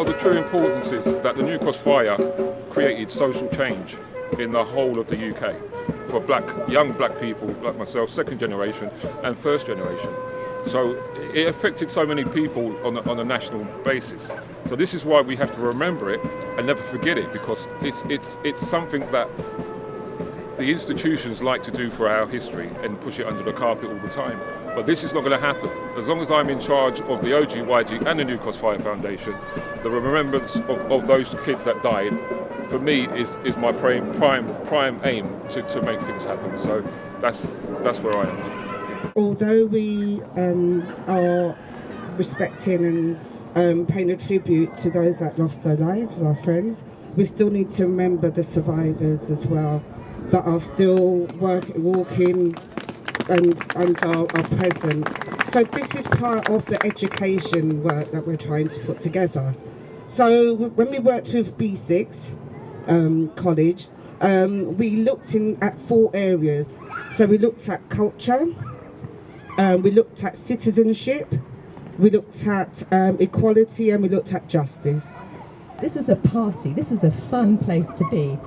of the true importance is that the New Cross fire created social change in the whole of the UK for young black people like myself, second generation and first generation. So it affected so many people on a national basis. So this is why we have to remember it and never forget it, because it's something that the institutions like to do for our history and push it under the carpet all the time. But this is not going to happen. As long as I'm in charge of the OGYG and the New Cross Fire Foundation, the remembrance of those kids that died, for me, is my prime aim to make things happen. So that's where I am. Although we are respecting and paying a tribute to those that lost their lives, our friends, we still need to remember the survivors as well, that are still walking and are present. So this is part of the education work that we're trying to put together. So when we worked with BSix college, we looked at 4 areas. So we looked at culture, we looked at citizenship, we looked at equality, and we looked at justice. This was a party, this was a fun place to be,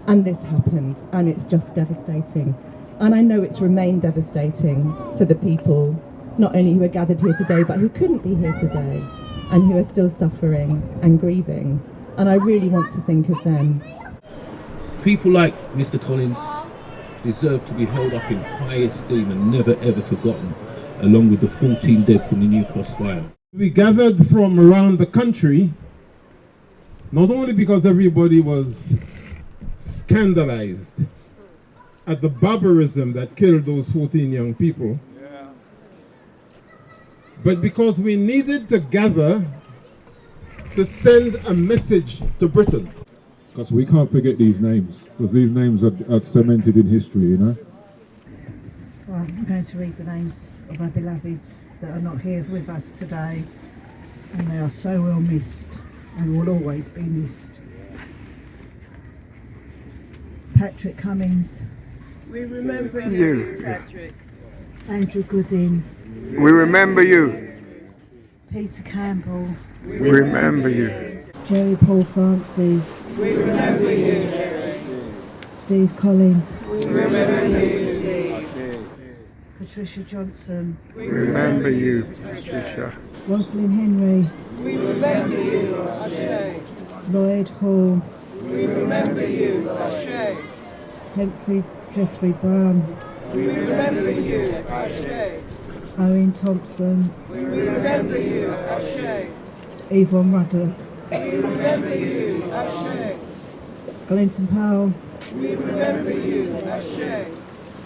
and this happened, and it's just devastating. And I know it's remained devastating for the people, not only who are gathered here today, but who couldn't be here today, and who are still suffering and grieving. And I really want to think of them. People like Mr. Collins deserve to be held up in high esteem and never ever forgotten, along with the 14 dead from the New Cross fire. We gathered from around the country, not only because everybody was scandalized at the barbarism that killed those 14 young people, but because we needed to gather to send a message to Britain. Because we can't forget these names, because these names are cemented in history, you know. Well, I'm going to read the names of my beloveds that are not here with us today, and they are so well missed and will always be missed. Patrick Cummings. We remember you, Patrick. Andrew Goodin. We remember you. Peter Campbell. We remember you. Jerry Paul Francis. We remember you, Jerry. Steve Collins. We remember you, Steve. Patricia Johnson. We remember you, Patricia. Rosalind Henry. We remember you, Ashe. Lloyd Hall. We remember you, Ashe. Humphrey Jeffrey Brown. We remember you, Ashe. Owen Thompson. We remember you, Ashe. Yvonne Ruddock. We remember you, Ashe. Clinton Powell. We remember you, Ashe.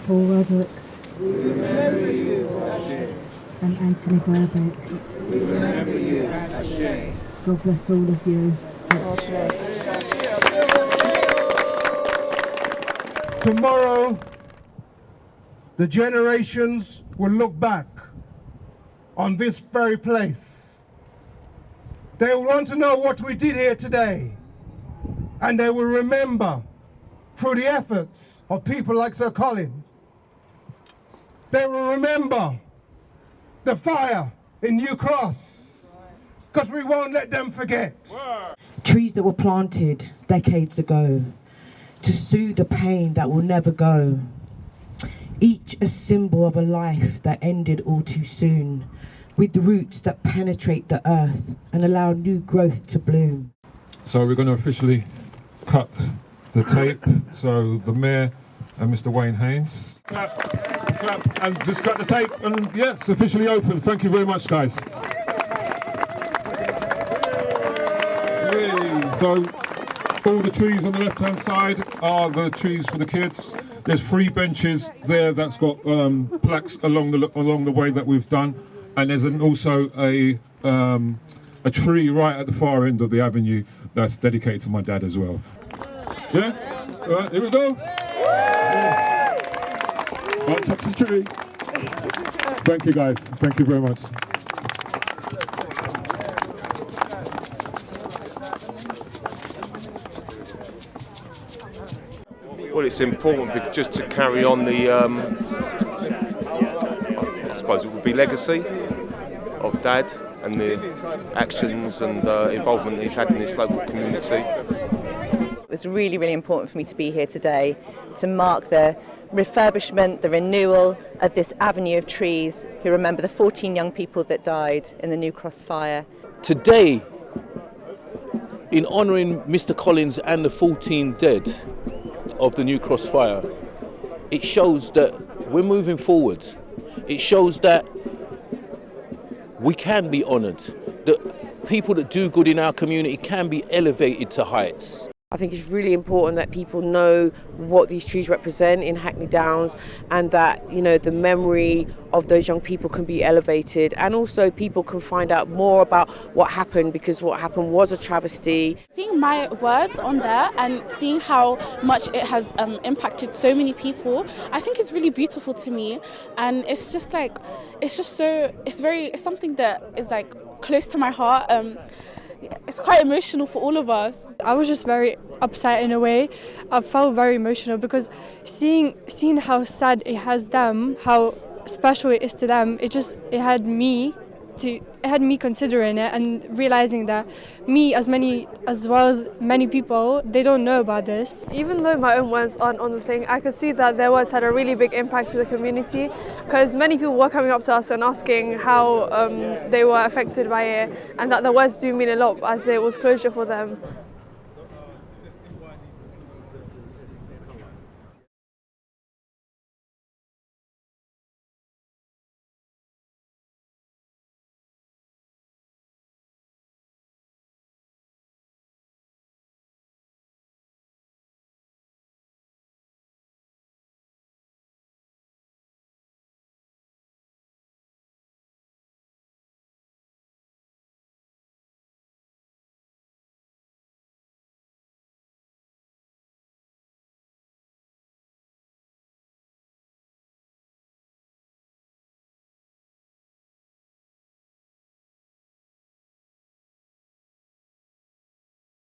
Paul Ruddock. We remember you, Ashe. And Anthony Brabeck. We remember you, Ashe. God bless all of you. Tomorrow, the generations will look back on this very place. They will want to know what we did here today, and they will remember through the efforts of people like Sir Colin. They will remember the fire in New Cross, because we won't let them forget. Trees that were planted decades ago to soothe the pain that will never go. Each a symbol of a life that ended all too soon, with roots that penetrate the earth and allow new growth to bloom. So we're going to officially cut the tape. So the Mayor and Mr. Wayne Haynes. Clap, clap, and just cut the tape, and yeah, it's officially open. Thank you very much, guys. So all the trees on the left-hand side are the trees for the kids. There's 3 benches there that's got plaques along the way that we've done, and there's also a tree right at the far end of the avenue that's dedicated to my dad as well. Yeah? All right, here we go. Don't touch the tree. Thank you, guys. Thank you very much. Well, it's important just to carry on the, I suppose it would be legacy of Dad and the actions and involvement he's had in this local community. It was really, really important for me to be here today to mark the refurbishment, the renewal of this avenue of trees who remember the 14 young people that died in the New Cross fire. Today, in honouring Mr. Collins and the 14 dead of the New Cross fire, it shows that we're moving forward. It shows that we can be honoured, that people that do good in our community can be elevated to heights. I think it's really important that people know what these trees represent in Hackney Downs, and that, you know, the memory of those young people can be elevated, and also people can find out more about what happened, because what happened was a travesty. Seeing my words on there and seeing how much it has impacted so many people, I think it's really beautiful to me, and it's something that is like close to my heart. It's quite emotional for all of us. I was just very upset in a way. I felt very emotional because seeing how sad it has them, how special it is to them, it had me considering it and realizing that me as well as many people, they don't know about this. Even though my own words aren't on the thing, I could see that their words had a really big impact to the community, because many people were coming up to us and asking how they were affected by it, and that the words do mean a lot as it was closure for them.